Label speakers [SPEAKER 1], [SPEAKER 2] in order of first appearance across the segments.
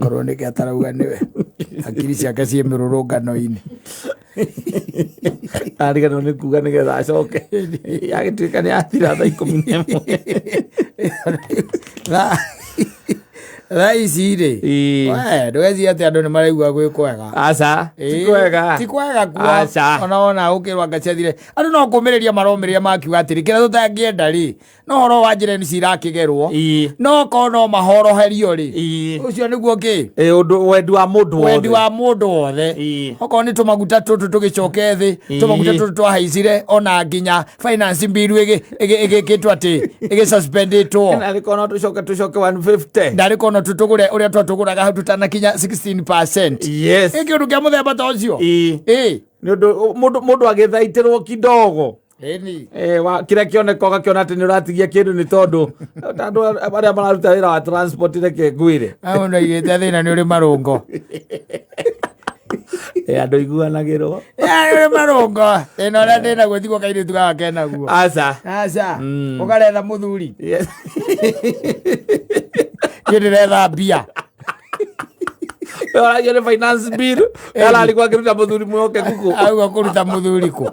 [SPEAKER 1] Korone ke atarauga niwe. Akiri ciake cie mirurungano-ini.
[SPEAKER 2] Ariga no nikuga nigetha acoke. Agituika ni athira thaa 11.
[SPEAKER 1] Raisi ri. Ndwezi ati andu ni maraigua gwi kwega.
[SPEAKER 2] Aca. Ti kwega.
[SPEAKER 1] Ti kwega kwa. Ona ukirwa ngaciathire. Andu no kumireria maromireria makiuga atiri kira tutangienda ri. No horo wa njira ni cirakigerwo. No kono mahoroherio ri. Ucio niguo ki.
[SPEAKER 2] Undu wendi wa mundu wothe.
[SPEAKER 1] Wendi wa mundu wothe. Oko ni tumaguta tutu tugicoke thi. Tumaguta tutu twahaicire ona nginya finance bill igikitwa ati igisuspenditwo.
[SPEAKER 2] Na rikono tucoke 150.
[SPEAKER 1] Ndarikono tutugure uria twatuguraga hau tutanakinya 16%.
[SPEAKER 2] Yes.
[SPEAKER 1] Eki undu kia muthemba ta ucio.
[SPEAKER 2] Ni undu mundu agithaitirwo kidogo.
[SPEAKER 1] Eni.
[SPEAKER 2] Kira kioneka kiona ati ni uratigia kindu ni tondu andu aria mararuta wira wa transport reke ngwire.
[SPEAKER 1] Auna igete thina ni uri marungo.
[SPEAKER 2] Andu iguanagirwo.
[SPEAKER 1] Uri marungo. Eno ria ndina gwithiko kairi tugaga kenaguo.
[SPEAKER 2] Aca.
[SPEAKER 1] Ukaretha muthuri. Yes. Kiretha mbia.
[SPEAKER 2] Ora yone finance bill. Ala alikuwa akiruta muthuri mwoke kuku.
[SPEAKER 1] Au kuruta muthuri ku.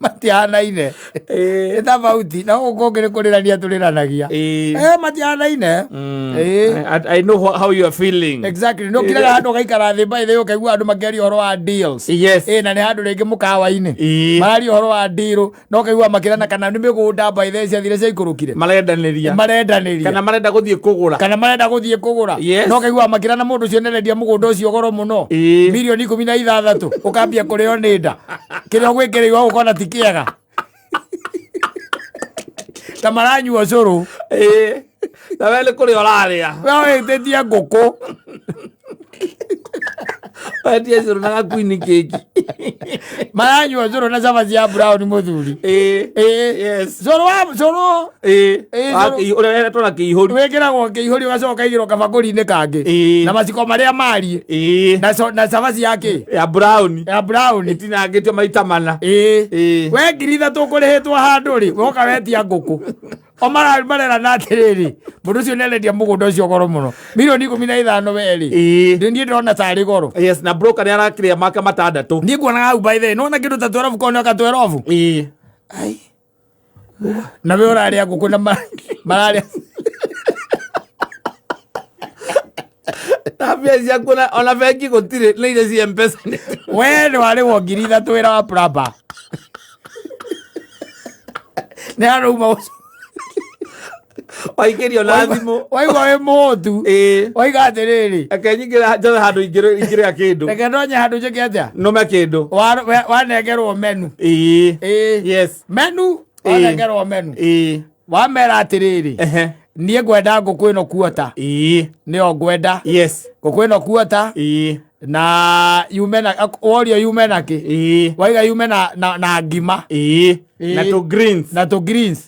[SPEAKER 1] Matianaine. Eta bauti na ukongere kurirania turiranagia. Matianaine.
[SPEAKER 2] I know how you are feeling.
[SPEAKER 1] Exactly. No kira handu gaikara thi by the way kaigua andu makiari horo wa deals.
[SPEAKER 2] Yes.
[SPEAKER 1] Na ni handu ringi mukawa-ini. Mari horo wa deal no kaigua makirana kana ni migunda by the cia thire cia ikurukire.
[SPEAKER 2] Marendaniria.
[SPEAKER 1] Kana
[SPEAKER 2] marenda guthie kugura.
[SPEAKER 1] No kaigua makirana mundu cio nerendia mugunda ucio goro muno. Milioni 16 ukambia kureo ni nda. Kirio gwikire iwa ukona tikiega. Tamaranyua curu.
[SPEAKER 2] Na wele kuri oraria.
[SPEAKER 1] Wewe tetia ngoko.
[SPEAKER 2] Atia curu na queen cake.
[SPEAKER 1] Maranyua curu na cabaci ya brown muthuri.
[SPEAKER 2] Yes.
[SPEAKER 1] Curu.
[SPEAKER 2] Ure tona kihuri.
[SPEAKER 1] Wekiragwo kihuri ugacoka igiro kabakuri-ini kangi. Na maciko maria mari. Na cabaci yake.
[SPEAKER 2] Ya brown.
[SPEAKER 1] Itinangitio
[SPEAKER 2] maita mana.
[SPEAKER 1] We 3,000 kurihitwo handu ri. Woka wetia ngoko. Marera na atiriri. Mundu ucio nerendia mugunda ucio goro muno. Milioni 15 weri. Ndini ndona tari goro.
[SPEAKER 2] Yes, na broker ni arakiria maka matandatu.
[SPEAKER 1] Ni kuona au by the no na kindu ta 12 kono ka 12. Ai. Na we uraria ngoko na mararia.
[SPEAKER 2] Na pia kuna ona bengi gutire na ile cia M-Pesa.
[SPEAKER 1] We ni wari wo 3,000 wira wa praba. Ne aruma
[SPEAKER 2] Waikirio na thimu.
[SPEAKER 1] Waigua we motu. Waiga atiriri.
[SPEAKER 2] Akenyingira njothe handu ingire ya kindu.
[SPEAKER 1] Reke ndonye handu njike atia.
[SPEAKER 2] Nume kindu.
[SPEAKER 1] Wanegerwo menu.
[SPEAKER 2] Yes.
[SPEAKER 1] Menu. Wanegerwo menu. Wamera atiriri. Nie ngwenda ngũkũ ĩno kuota. Nĩyo ngwenda.
[SPEAKER 2] Yes.
[SPEAKER 1] Ngũkũ ĩno kuota. Na yume na orio yume na ki. Waiga yume na ngima.
[SPEAKER 2] Na to greens.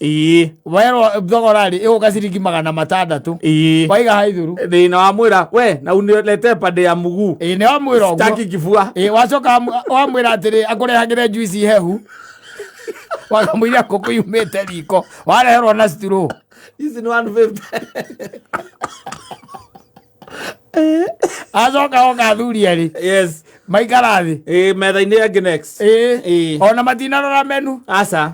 [SPEAKER 1] Waero thogorari ĩgũka ciringi 600. Waiga haithuru.
[SPEAKER 2] Thina wa mwira we na unilete pande ya mugu.
[SPEAKER 1] Nĩ wa mwira ũguo.
[SPEAKER 2] Staki kifua.
[SPEAKER 1] Wacoka wa mwira atĩrĩ akũrehagĩre juice hehu. Wakamwĩra ngũkũ yumĩte riko. Wareherwo na straw.
[SPEAKER 2] This is 150.
[SPEAKER 1] Azoka oka thuri eri.
[SPEAKER 2] Yes.
[SPEAKER 1] Maikarathi.
[SPEAKER 2] Metha-ini yangi next.
[SPEAKER 1] Ona matinarora menu.
[SPEAKER 2] Aca.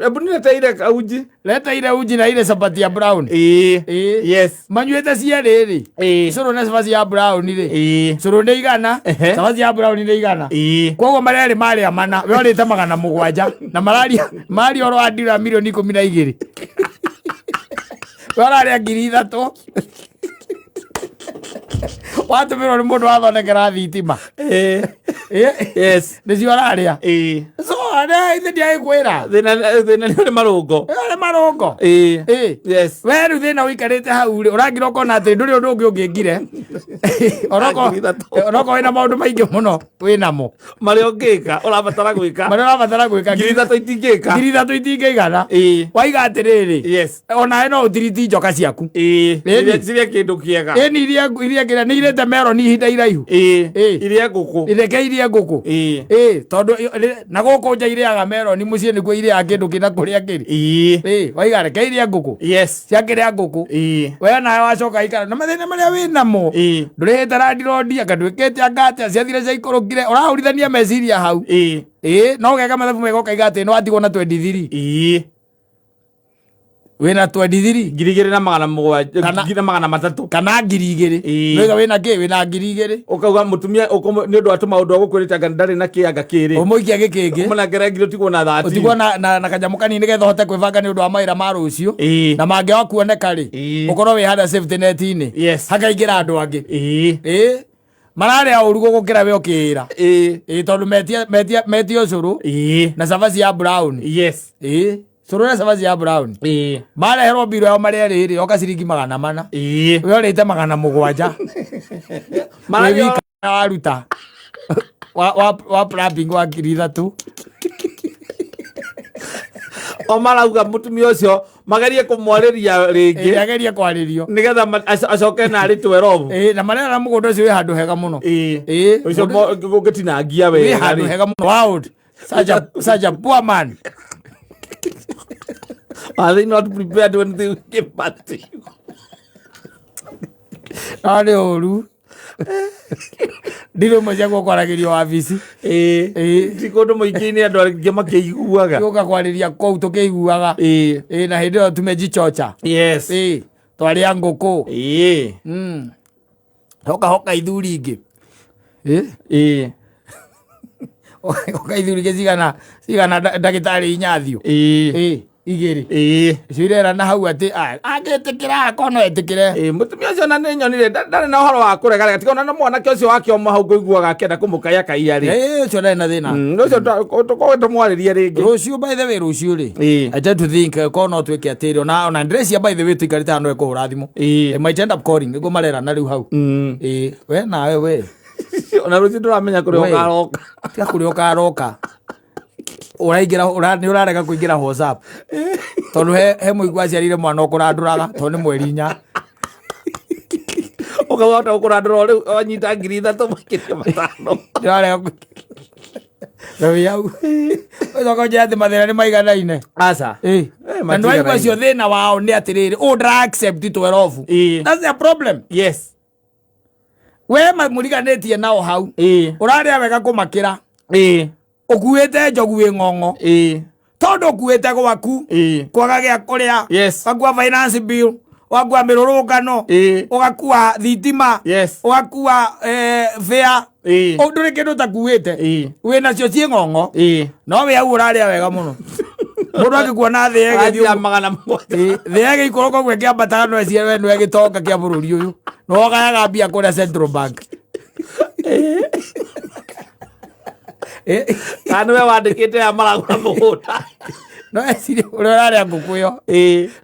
[SPEAKER 2] Ebu nileteire uji.
[SPEAKER 1] Leteire uji na ile sabati ya brown.
[SPEAKER 2] Yes.
[SPEAKER 1] Manyuete cieriri. Curu na sabati ya brown ri. Curu ni igana. Sabati ya brown ni igana. Koguo mareri mari amana. We orite 700 na mari oro adira milioni 12. We oraria 3,000. Watu miro ni mundu wathondekera thitima.
[SPEAKER 2] Yes.
[SPEAKER 1] Nicio araria. So ana ithe dia ikwira.
[SPEAKER 2] Thina ni marungo.
[SPEAKER 1] Ni marungo.
[SPEAKER 2] Yes.
[SPEAKER 1] We ru thina wikarite hau ri urangira ukona ati nduri undu ungi ungingire. Oroko wina maundu maingi muno wina mo.
[SPEAKER 2] Mari ongika urabatara gwika. 3,000 itingika.
[SPEAKER 1] 3,000 itingigana. Waiga atiriri.
[SPEAKER 2] Yes.
[SPEAKER 1] Ona eno utiriti njoka ciaku.
[SPEAKER 2] Ciria kindu kiega.
[SPEAKER 1] Ni iria kira ni irete mero ni ihinda iraihu.
[SPEAKER 2] Iria nguku.
[SPEAKER 1] Ireke iria nguku. Tondu na guku nja iriaga meroni muciĩ nĩkuo iriaga kĩndũ kĩna kũrĩa kĩrĩ waiga reke iria ngũkũ ciakĩrĩa ngũkũ we nawe wacoka ikara na mathĩna marĩa wĩ namo ndũrĩhĩte randirodi akandwĩkĩte angate ciathire ciaikũrũkire ũrahũrithania meciria hau no geka mathabu mega ũkaiga atĩ nĩwatigwo na 23 wĩna 23
[SPEAKER 2] 2,000 na 300
[SPEAKER 1] kana 2,000 noiga wĩna kĩ wĩna 2,000
[SPEAKER 2] ũkauga mũtumia nĩ ũndũ atũma ũndũ agũkwĩrĩte anga ndarĩ na kĩanga kĩrĩ
[SPEAKER 1] ũmũikia gĩkĩngĩ
[SPEAKER 2] mũnengere ngiri ũtigwo na 30
[SPEAKER 1] ũtigwo na kanyamũ kanini nĩgetha ũhote kwĩbanga nĩ ũndũ wa mawĩra ma rũciũ na mangĩaga kuoneka rĩ ũkorwo wĩ handa safety net-inĩ hakaingĩra andũ angĩ mararĩa ũru gũgũkĩra we ũkĩĩra tondũ metia ũcũrũ na cabaci ya brown cũrũ na cabaci ya brown mareherwo mbiro yao marĩa rĩrĩ oka ciringi 400 we ũrĩte 700 waruta wa plumbing wa 3,000
[SPEAKER 2] o marauga mũtumia ũcio magerie kũmwarĩria rĩngĩ
[SPEAKER 1] agerie kwarĩrio
[SPEAKER 2] nĩgetha acoke narĩ 12
[SPEAKER 1] na marĩa na mũgũnda ũcio wĩ handũ hega mũno
[SPEAKER 2] ũcio ũngĩtinangia wega
[SPEAKER 1] wĩ handũ hega mũno wow such a poor man
[SPEAKER 2] are they not prepared when they give back to you
[SPEAKER 1] arĩ ũru ndĩrĩ mwe cia gũkwaragĩrio wabici
[SPEAKER 2] ti kũndũ mũingĩ-inĩ andũ aingĩ makĩiguaga
[SPEAKER 1] gũka kwarĩria kũu tũkĩiguaga na hĩndĩ ĩyo tumejichocha twarĩa ngũkũ hoka ithuri ingĩ hoka ithuri ingĩ cigana ndagĩtarĩ inyathio igĩrĩ icio irera na hau atĩ angĩtĩkĩra akono etĩkĩre
[SPEAKER 2] mũtumia ũcio na nĩ nyonire ndarĩ na ũhoro wa kũrega tikona na mwanake ũcio wake oma hau ngũiguaga akĩenda kũmũkaya kaia rĩ
[SPEAKER 1] ũcio ndarĩ na thĩna
[SPEAKER 2] ũcio tũmwarĩrie rĩngĩ
[SPEAKER 1] rũciũ by the way rũciũ rĩ I tend to think korwo no twĩke atĩrĩ ona ndĩrecia by the way tũikarĩte handũ ekũhũra thimũ might end up calling nĩguo marerana rĩu hau we nawe we
[SPEAKER 2] ona rũciũ ndũramenya kũrĩa ũkaroka
[SPEAKER 1] tiga kũrĩa ũkaroka ũraingĩra nĩ ũrarega kũingĩra WhatsApp tondũ he mũigua aciarire mwana ũkũrandũraga tondũ nĩ mweri 4
[SPEAKER 2] ũkahota gũkũrandũra rĩu wanyita 3,000 makĩria 5
[SPEAKER 1] ndĩrarega rĩu yau ũcoka ũnjĩra atĩ mathĩna nĩ maiganaine
[SPEAKER 2] aca
[SPEAKER 1] na nĩwaigua cio thĩna wao nĩ atĩrĩrĩ ndara accept 12 that's their problem we mũriganĩtie nao hau ũrarĩa wega kũmakĩra ũkuĩte njogu wĩ ng'ong'o tondũ ũkuĩte gwaku kwaga gĩa kũrĩa wakua finance bill wakua mĩrũrũngano ũgakua thitima ũgakua fare ndũrĩ kĩndũ ũtakuĩte wĩ nacio ciĩ ng'ong'o no wĩ hau ũrarĩa wega mũno mũndũ agĩkuona thĩ ĩgĩikũrũka gwe kĩambataga no ecia we nĩwe gĩtonga kĩa bũrũri ũyũ no wagayaga mbia kũrĩa Central Bank
[SPEAKER 2] kanwe wandĩkĩte ya maragũra mũgũnda
[SPEAKER 1] no ecirie ũrĩa ũrarĩa ngũkũ ĩyo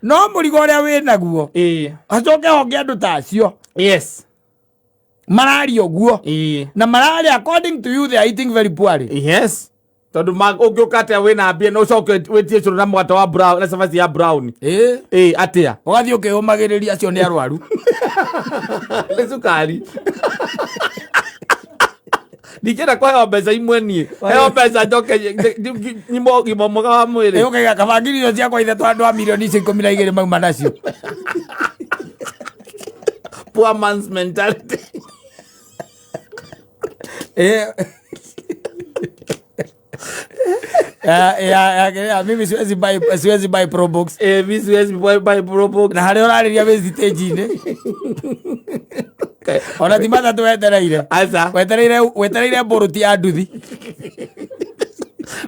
[SPEAKER 1] no mũrigo ũrĩa wĩ naguo acoke honge andũ ta acio mararia ũguo na mararia according to you they are eating very poorly
[SPEAKER 2] tondũ ũngĩũka atĩa wĩna mbia no ũcoke wĩtie cũrũ na mwata wa brown na cabaci ya brown atĩa
[SPEAKER 1] ũgathiĩ ũkĩũmagĩrĩria acio nĩ arwaru
[SPEAKER 2] nĩ cukari ndingĩenda kũheo mbeca imwe niĩ heo mbeca njoke nyimo ũgima mwega wa mwĩrĩ
[SPEAKER 1] ũkaiga kabangiri icio ciakwa ithatũ andũ a mirioni 12 mauma nacio
[SPEAKER 2] poor man's mentality
[SPEAKER 1] mimi siwezi buy pro box
[SPEAKER 2] mimi siwezi buy pro box
[SPEAKER 1] na harĩa ũrarĩria wĩ stage-inĩ ona ti mathatũ wetereire mbũrũti ya nduthi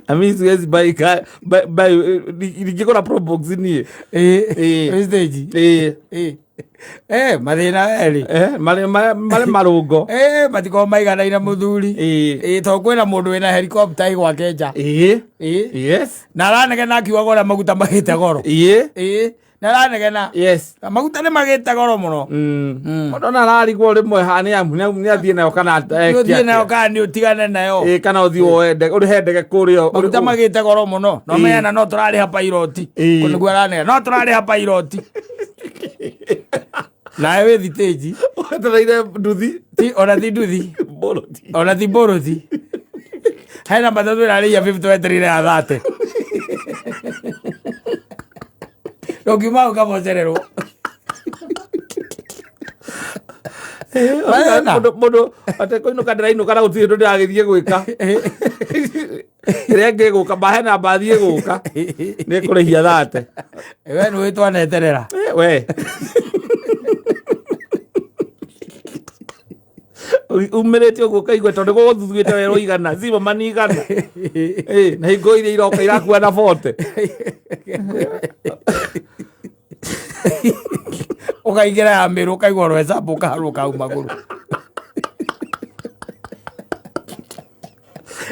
[SPEAKER 2] mimi siwezi buy ningĩgũra pro box niĩ
[SPEAKER 1] stage mathĩna werĩ
[SPEAKER 2] marĩ marũngo
[SPEAKER 1] matikorwo maiganaine mũthuri tondũ kwĩna mũndũ wĩna helicopter gwake nja na aranegena akiugaga ũrĩa maguta magĩte goro na aranegena maguta nĩ magĩte goro mũno
[SPEAKER 2] mũndũ ona ararigwo rĩmwe nĩ athiĩ nayo kana
[SPEAKER 1] nĩ ũtigane nayo
[SPEAKER 2] kana ũthiĩ woende ũrĩhe ndege kũrĩa
[SPEAKER 1] maguta magĩte goro mũno no mena no tũrarĩha piloti nĩguo aranegena no tũrarĩha piloti nawe wĩ thitĩji
[SPEAKER 2] wetereire nduthi
[SPEAKER 1] ona ti nduthi ona ti mbũrũthi hena matatu ĩrarĩia 50 weterire ya 30 ũkiuma ũkamocererwo
[SPEAKER 2] mũndũ atekũinũka ndĩrainũka na gũtirĩ ũndũ ndĩragĩthiĩ gwĩka ĩrĩa ngĩgũka mahena mbathiĩ gũka nĩ kũrĩhia 30
[SPEAKER 1] we nĩ wĩtwaneterera
[SPEAKER 2] we umĩrĩte ũguo kaigua tondũ gũgũthuthuĩte werwo igana zima manigana na hingo iria iroka irakua na 40
[SPEAKER 1] ũkaingĩra ya mĩrũ ũkaigua rwecabu ũkaharũka hau magũrũ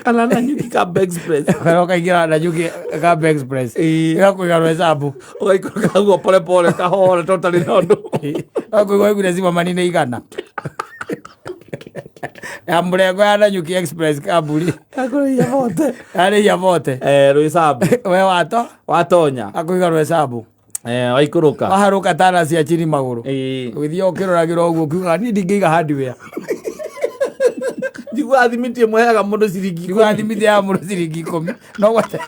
[SPEAKER 2] kana Nanyuki Kamba Express
[SPEAKER 1] ũkaingĩra Nanyuki Kamba Express ĩgakũiga rwecabu
[SPEAKER 2] ũgaikũrũka guo pole pole kahora totarĩ na ũndũ
[SPEAKER 1] ũkaigua igure zima manine igana ya mũrengo ya Nanyuki Express kaburi arĩhia 40
[SPEAKER 2] rwecabu
[SPEAKER 1] we
[SPEAKER 2] watonya
[SPEAKER 1] akũiga rwecabu
[SPEAKER 2] waikũrũka
[SPEAKER 1] waharũka tana cia chini magũrũ ũgĩthiĩ ũkĩroragĩra ũguo ũkiuga niĩ ndingĩiga hardware
[SPEAKER 2] njiguaga thimiti ĩmwe yaga mũndũ ciringi 10
[SPEAKER 1] thimiti ya mũndũ ciringi 10 no gwate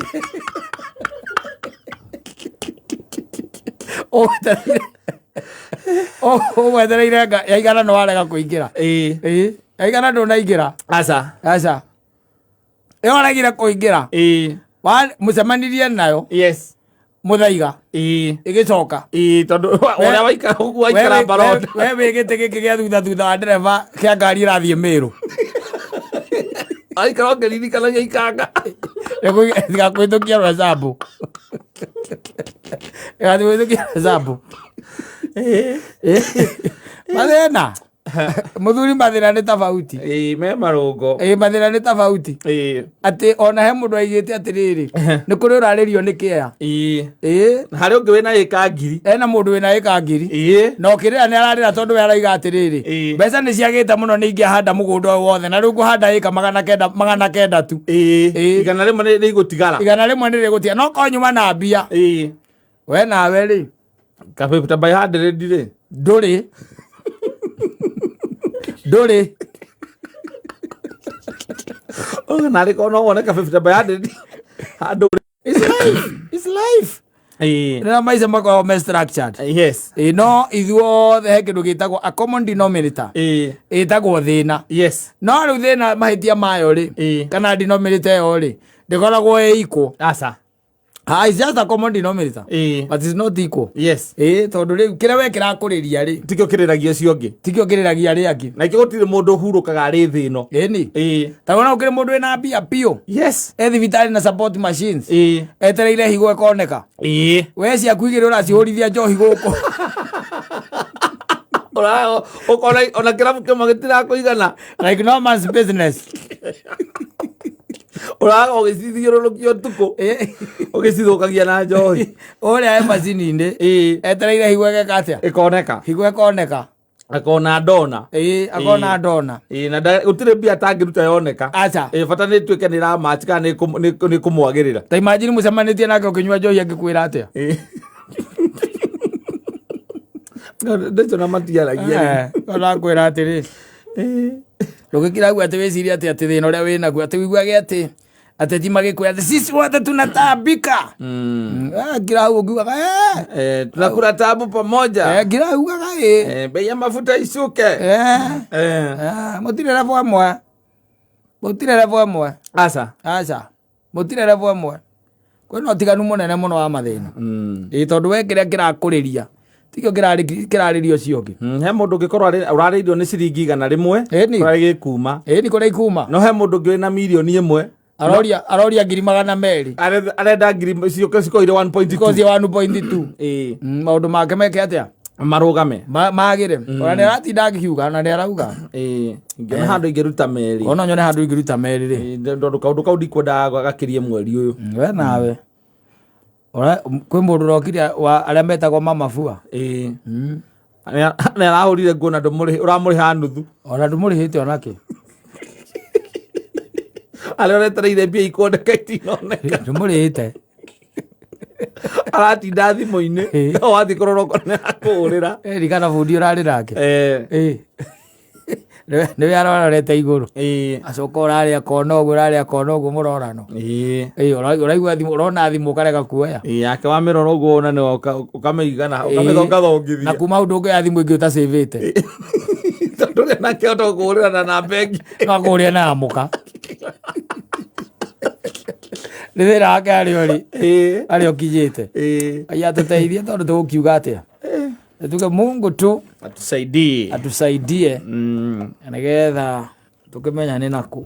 [SPEAKER 1] ũgwetereire ya igana nĩ warega kũingĩra ya igana ndũnaingĩra aca ĩyo waregire kũingĩra mũcemanirie nayo mũthaiga ĩgĩcoka
[SPEAKER 2] tondũ ũrĩa waikara ũguo waikara mbaroda
[SPEAKER 1] we wĩ gĩtĩ gĩkĩ gĩa thutha wa ndereba kĩa ngari ĩrathiĩ Mĩrũ
[SPEAKER 2] aikara ũkĩririkanagia ikanga
[SPEAKER 1] ĩgakwĩtũkia rwecabu ĩgakwĩtũkia rwecabu mathĩna mũthuri mathĩna nĩ tofauti
[SPEAKER 2] me marũngo
[SPEAKER 1] mathĩna nĩ tofauti atĩ ona he mũndũ aigĩte atĩrĩrĩ nĩ kũrĩ ũrarĩrio nĩ kĩea
[SPEAKER 2] harĩ ũngĩ wĩna ĩka ngiri
[SPEAKER 1] ena mũndũ wĩna ĩka ngiri na ũkĩrĩra nĩ ararĩra tondũ we araiga atĩrĩrĩ mbeca nĩ ciagĩte mũno nĩ ingĩahanda mũgũnda wothe na rĩu ngũhanda ĩka 900 tu
[SPEAKER 2] igana rĩmwe nĩ
[SPEAKER 1] igũtigara no konyuma na mbia we nawe rĩ
[SPEAKER 2] kabĩta by 100 rĩ
[SPEAKER 1] ndũrĩ
[SPEAKER 2] narĩ korwo no wone kabĩta by 100 handũ
[SPEAKER 1] it's life na maica makoragwo me structured no ithuothe he kĩndũ gĩtagwo a common denominator ĩtagwo thĩna no rĩu thĩna mahĩtia mayo rĩ kana denominator ĩyo rĩ ndĩkoragwo ĩ equal it's just a common denominator but it's not equal tondũ rĩu kĩrĩa we kĩrakũrĩria rĩ
[SPEAKER 2] tikĩo kĩrĩragia cio ngĩ
[SPEAKER 1] tikĩo kĩrĩragia arĩa angĩ
[SPEAKER 2] na ikĩo gũtirĩ mũndũ ũhurũkaga arĩ thĩ ĩno
[SPEAKER 1] tawona ũkĩrĩ mũndũ wĩna mbia biũ thibitarĩ na support machines etereire higo ĩkoneka we ciaku igĩrĩ ũracihũrithia njohi gũkũ
[SPEAKER 2] ũkona ona kĩrabu kĩmwe gĩtirakũigana
[SPEAKER 1] like no man's business
[SPEAKER 2] ũraga ũgĩcithiũrũrũkia ũtukũ ũgĩcithũkagia na njohi
[SPEAKER 1] ũrĩa e macini-inĩ etereire higo ĩgeka atĩa ĩkoneka
[SPEAKER 2] akona ndona
[SPEAKER 1] na
[SPEAKER 2] gũtirĩ mbia atangĩruta yoneka bata nĩ ĩtuĩke nĩ ĩramatch kana nĩ kũmwagĩrĩra
[SPEAKER 1] ta imagine mũcemanĩtie nake ũkĩnyua njohi angĩkwĩra atĩa
[SPEAKER 2] ndĩco na matiaragia
[SPEAKER 1] kwĩra atĩrĩ ndũgĩkĩragu atĩ wĩciria atĩ thĩna ũrĩa wĩnaguo atĩ wĩiguage atĩ ateti magĩkwĩra atĩ sisi wote tunataabika ngira hau ũngiugaga
[SPEAKER 2] tunakula taabu pamoja
[SPEAKER 1] ngira ugaga
[SPEAKER 2] bei ya mafuta isuke
[SPEAKER 1] mũtirĩ revo ĩmwe aca mũtirĩ revo ĩmwe kwĩna ũtiganu mũnene mũno wa mathĩna tondũ we kĩrĩa kĩrakũrĩria tikĩo kĩrarĩrio cio ngĩ
[SPEAKER 2] he mũndũ ũngĩkorwo ũrarĩirio nĩ ciringi 100 kũrĩa gĩkuma
[SPEAKER 1] nĩ kũrĩa ikuma
[SPEAKER 2] no he mũndũ ũngĩ wĩna mirioni 1
[SPEAKER 1] aroria ngiri 200
[SPEAKER 2] arenda ngiri cikoire
[SPEAKER 1] 1.2 maũndũ make meke atĩa
[SPEAKER 2] marũgame
[SPEAKER 1] magĩre ona nĩ aratinda akiuga na nĩ arauga
[SPEAKER 2] ingĩona handũ ingĩruta merĩ
[SPEAKER 1] ona nyone handũ ingĩruta merĩ rĩ
[SPEAKER 2] tondũ kaũndũ kau ndikwendaga gakĩrie mweri ũyũ
[SPEAKER 1] we nawe kwĩ mũndũ ũrokire arĩa metagwo mama bua
[SPEAKER 2] nĩ arahũrire nguo na ũramũrĩha nuthu
[SPEAKER 1] ona ndũmũrĩhĩte onake
[SPEAKER 2] arĩa ũretereire mbia ikwoneka itinoneka
[SPEAKER 1] ndũmũrĩhĩte
[SPEAKER 2] aratinda thimũ-inĩ wathiĩ kũrora okorwo nĩ arakũhũrĩra
[SPEAKER 1] rikana bundi ũrarĩ nake Nĩwe arorete igũrũ acoka ũrarĩa kona ũguo mũrorano ũraigua thimũ ũrona thimũ ũkarega kuoya
[SPEAKER 2] yake wamĩrora ũguo ona nĩ ũkamĩigana ũkamĩthongathongithia
[SPEAKER 1] na kuma ũndũ ũngĩ ya thimũ ĩngĩ ũtacĩvĩte
[SPEAKER 2] tondũ nake ũtakũhũrĩra na namba ĩngĩ
[SPEAKER 1] no akũhũrĩra na yamũka nĩ thĩna wake arĩa ũkinyĩte ayatũteithie tondũ tũgũkiuga atĩa tuge Mungu tu
[SPEAKER 2] atusaidie
[SPEAKER 1] nĩgetha tũkĩmenya nĩ naku